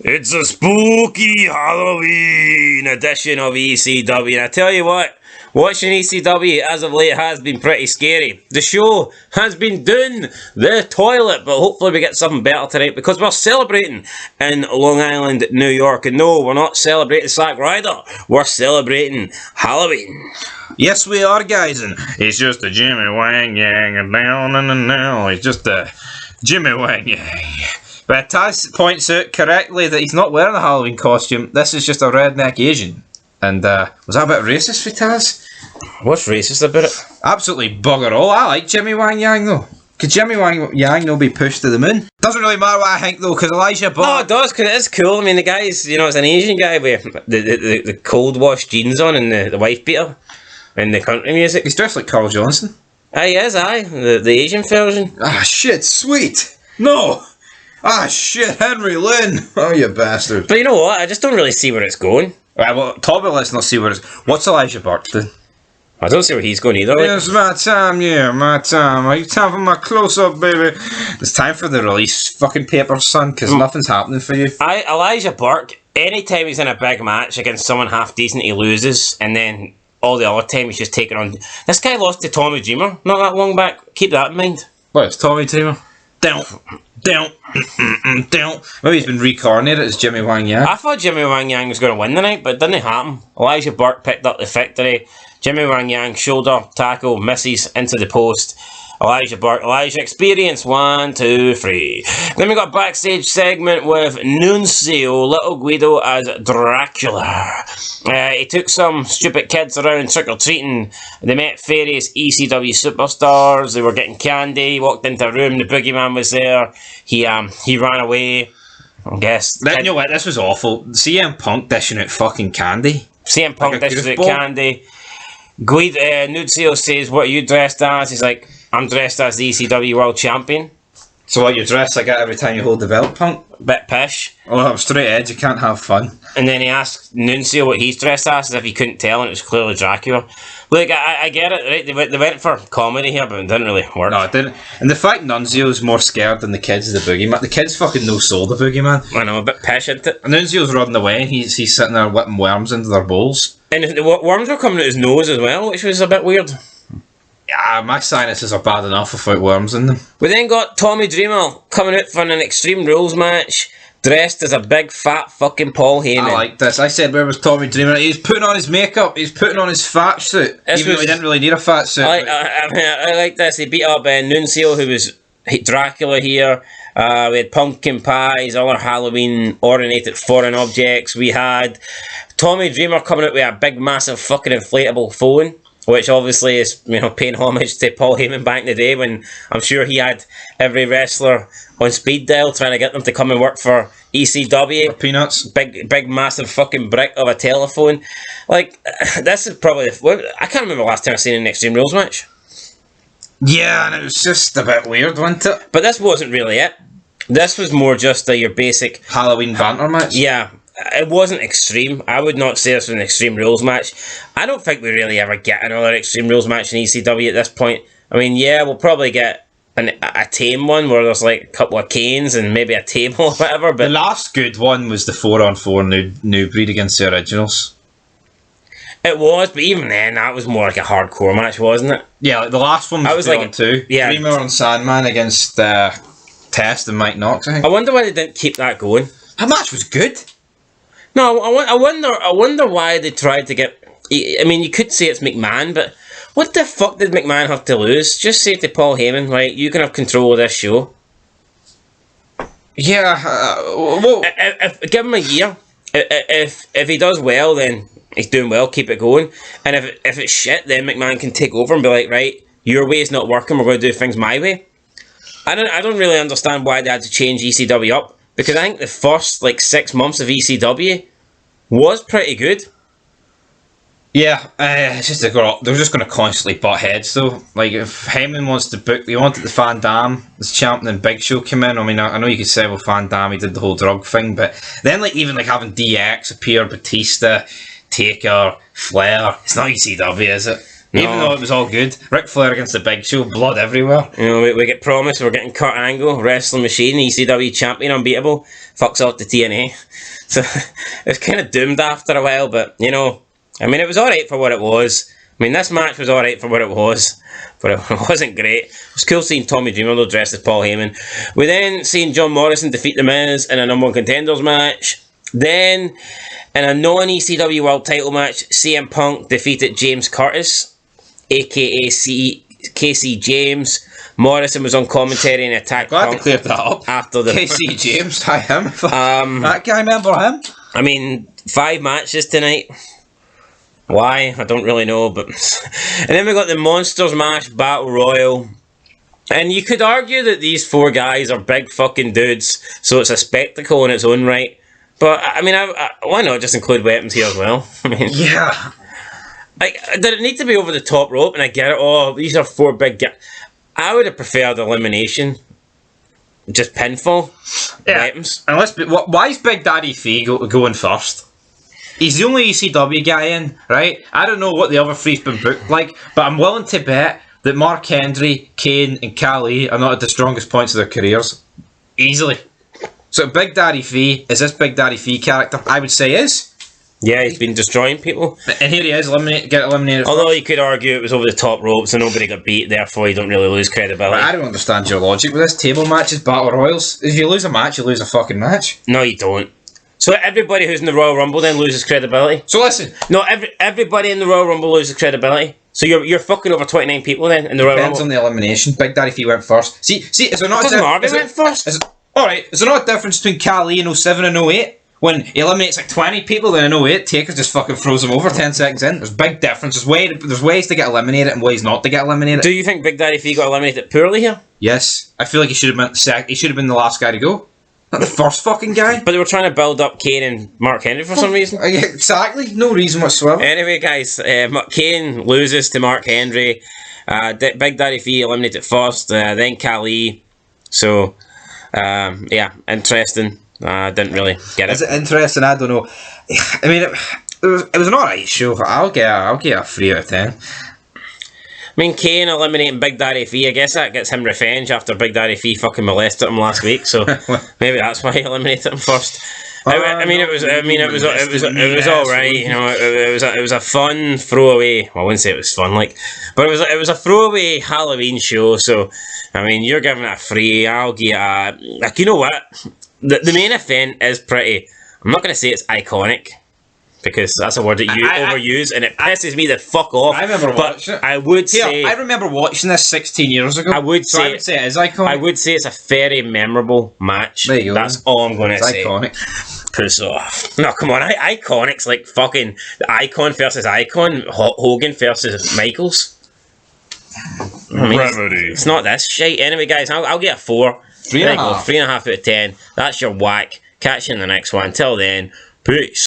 It's a spooky Halloween edition of ECW, and I tell you what, watching ECW as of late has been pretty scary. The show has been doing the toilet, but hopefully we get something better tonight because we're celebrating in Long Island, New York. And no, we're not celebrating Zack Ryder, we're celebrating Halloween. Yes, we are, guys, and it's just a Jimmy Wang Yang and down and now. It's just a Jimmy Wang Yang. But Taz points out correctly that he's not wearing a Halloween costume. This is just a redneck Asian. And was that a bit racist for Taz? What's racist about it? Absolutely bugger all. I like Jimmy Wang Yang though. Could Jimmy Wang Yang not be pushed to the moon? Doesn't really matter what I think though, because Elijah Burke... Oh, it does, because it is cool. I mean, the guy's, it's an Asian guy with the cold wash jeans on and the wife beater and the country music. He's dressed like Carl Johnson. He is, the Asian version. Ah, shit, sweet. No. Ah, shit, Henry Lynn. Oh, you bastard. But you know what? I just don't really see where it's going. Right, well, Toby, let's not see where it's... What's Elijah Burke doing? I don't see where he's going either. It's my time, yeah, my time. Are you time for my close-up, baby? It's time for the release fucking papers, son, because nothing's happening for you. Elijah Burke, anytime he's in a big match against someone half decent, he loses, and then all the other time he's just taking on... This guy lost to Tommy Dreamer not that long back. Keep that in mind. What, it's Tommy Dreamer? Down. Maybe he's been reincarnated as Jimmy Wang Yang. I thought Jimmy Wang Yang was going to win tonight, but it didn't happen. Elijah Burke picked up the victory. Jimmy Wang Yang shoulder tackle misses into the post. Elijah experience 1, 2, 3. Then we got a backstage segment with Nuncio, Little Guido as Dracula. He took some stupid kids around trick-or-treating. They met various ECW superstars. They were getting candy. He walked into a room. The boogeyman was there. He ran away. I guess. You know what? This was awful. CM Punk dishing out fucking candy. CM Punk dishes out candy. Nuncio says, "What are you dressed as?" He's like, "I'm dressed as the ECW World Champion." So what, you're dressed like that every time you hold the belt, Punk? Bit pish. Oh, I'm straight edge, you can't have fun. And then he asked Nuncio what he's dressed as if he couldn't tell, and it was clearly Dracula. Look, I get it, right? They went for comedy here, but it didn't really work. No, it didn't. And the fact Nunzio's more scared than the kids of the boogeyman. The kids fucking no soul the boogeyman. I know, a bit pish, isn't it? And Nunzio's running away, and he's sitting there whipping worms into their bowls. And the worms were coming out his nose as well, which was a bit weird. Yeah, my sinuses are bad enough without worms in them. We then got Tommy Dreamer coming out for an Extreme Rules match, dressed as a big fat fucking Paul Heyman. I like this. I said, where was Tommy Dreamer? He's putting on his makeup. He's putting on his fat suit. Even though he didn't really need a fat suit. I like this. He beat up Nuncio, who was Dracula here. We had pumpkin pies, other Halloween ornamented foreign objects. We had Tommy Dreamer coming out with a big, massive fucking inflatable phone, which obviously is, paying homage to Paul Heyman back in the day when I'm sure he had every wrestler on speed dial trying to get them to come and work for ECW. For peanuts. Big, massive fucking brick of a telephone. Like, this is probably... I can't remember the last time I seen an Extreme Rules match. Yeah, and it was just a bit weird, wasn't it? But this wasn't really it. This was more just your basic... Halloween banter match? Yeah. It wasn't extreme. I would not say this was an Extreme Rules match. I don't think we really ever get another Extreme Rules match in ECW at this point. I mean, yeah, we'll probably get a tame one where there's like a couple of canes and maybe a table or whatever. But the last good one was the 4-on-4 new breed against the originals. It was, but even then, that was more like a hardcore match, wasn't it? Yeah, like the last one was 2-on-2. Yeah. Dreamer and Sandman against Test and Mike Knox, I think. I wonder why they didn't keep that going. That match was good. No, I wonder why they tried to get... I mean, you could say it's McMahon, but what the fuck did McMahon have to lose? Just say to Paul Heyman, right, you can have control of this show. Yeah, give him a year. If he does well, then he's doing well, keep it going. And if it's shit, then McMahon can take over and be like, right, your way is not working, we're going to do things my way. I don't really understand why they had to change ECW up, because I think the first 6 months of ECW was pretty good. Yeah, it's just they're just going to constantly butt heads though. Like if Heyman wants to book, they wanted the Van Damme as champion and Big Show come in. I mean, I know you could say, well, Van Damme, he did the whole drug thing, but then even having DX appear, Batista, Taker, Flair, it's not ECW, is it? No. Even though it was all good. Ric Flair against the Big Show, blood everywhere. You know, we get promised we're getting Kurt Angle, Wrestling Machine, ECW champion, unbeatable, fucks off to TNA. So it's kind of doomed after a while, but you know, I mean, it was alright for what it was. I mean, this match was alright for what it was, but it wasn't great. It was cool seeing Tommy Dreamer though dressed as Paul Heyman. We then seen John Morrison defeat The Miz in a number one contenders match. Then, in a non-ECW World title match, CM Punk defeated James Curtis, aka KC James. Morrison was on commentary and attacked Glad Punk to clear that up. after the KC James, hi him. That guy, remember him? I mean, 5 matches tonight. Why? I don't really know, but... And then we got the Monsters Mash Battle Royal. And you could argue that these 4 guys are big fucking dudes, so it's a spectacle in its own right. But, I mean, why not just include weapons here as well? I mean... Yeah. Like, did it need to be over the top rope? And I get it, oh, these are 4 big guys. I would have preferred elimination. Just pinfall. Yeah. Weapons. And why is Big Daddy Fee going first? He's the only ECW guy in, right? I don't know what the other 3's been booked like, but I'm willing to bet that Mark Henry, Kane, and Khali are not at the strongest points of their careers. Easily. So Big Daddy Fee, is this Big Daddy Fee character? I would say is. Yeah, he's been destroying people. And here he is, get eliminated. Although you could argue it was over the top rope, so nobody got beat, therefore you don't really lose credibility. I don't understand your logic with this. Table matches, battle royals. If you lose a match, you lose a fucking match. No, you don't. So everybody who's in the Royal Rumble then loses credibility? So listen. No, everybody in the Royal Rumble loses credibility. So you're fucking over 29 people then in the Royal Depends Rumble? on the elimination. Big Daddy Fee went first. See, is there not went first? Alright, is there not a difference between Khali in 07 and 08? When he eliminates like 20 people, then in 08, Taker just fucking throws them over 10 seconds in. There's big difference. There's ways to get eliminated and ways not to get eliminated. Do you think Big Daddy Fee got eliminated poorly here? Yes. I feel like he should have been he should have been the last guy to go. Not the first fucking guy. But they were trying to build up Kane and Mark Henry for some reason. Yeah, exactly. No reason whatsoever. Anyway, guys, Kane loses to Mark Henry. Big Daddy Fee eliminated first, then Khali. So, yeah, interesting. Didn't really get it. Is it interesting? I don't know. I mean, it was an alright show. I'll get a 3 out of 10. I mean, Kane eliminating Big Daddy Fee, I guess that gets him revenge after Big Daddy Fee fucking molested him last week, so maybe that's why he eliminated him first. It was all right. You know, it was a fun throwaway. Well, I wouldn't say it was fun, but it was a throwaway Halloween show. So, I mean, you're giving it a 3. I'll give it you know what? The main event is pretty. I'm not going to say it's iconic, because that's a word that you overuse, and it pisses me the fuck off. I remember watching it. I would say... I remember watching this 16 years ago. I would say it is iconic. I would say it's a very memorable match. There you go. That's all I'm going to say. Iconic. Piss off. No, come on. Iconic's like fucking... The Icon versus Icon. Hogan versus Michaels. I mean, it's not this shit. Anyway, guys, I'll get a 4. 3.5. 3.5 out of 10. That's your whack. Catch you in the next one. Till then, peace.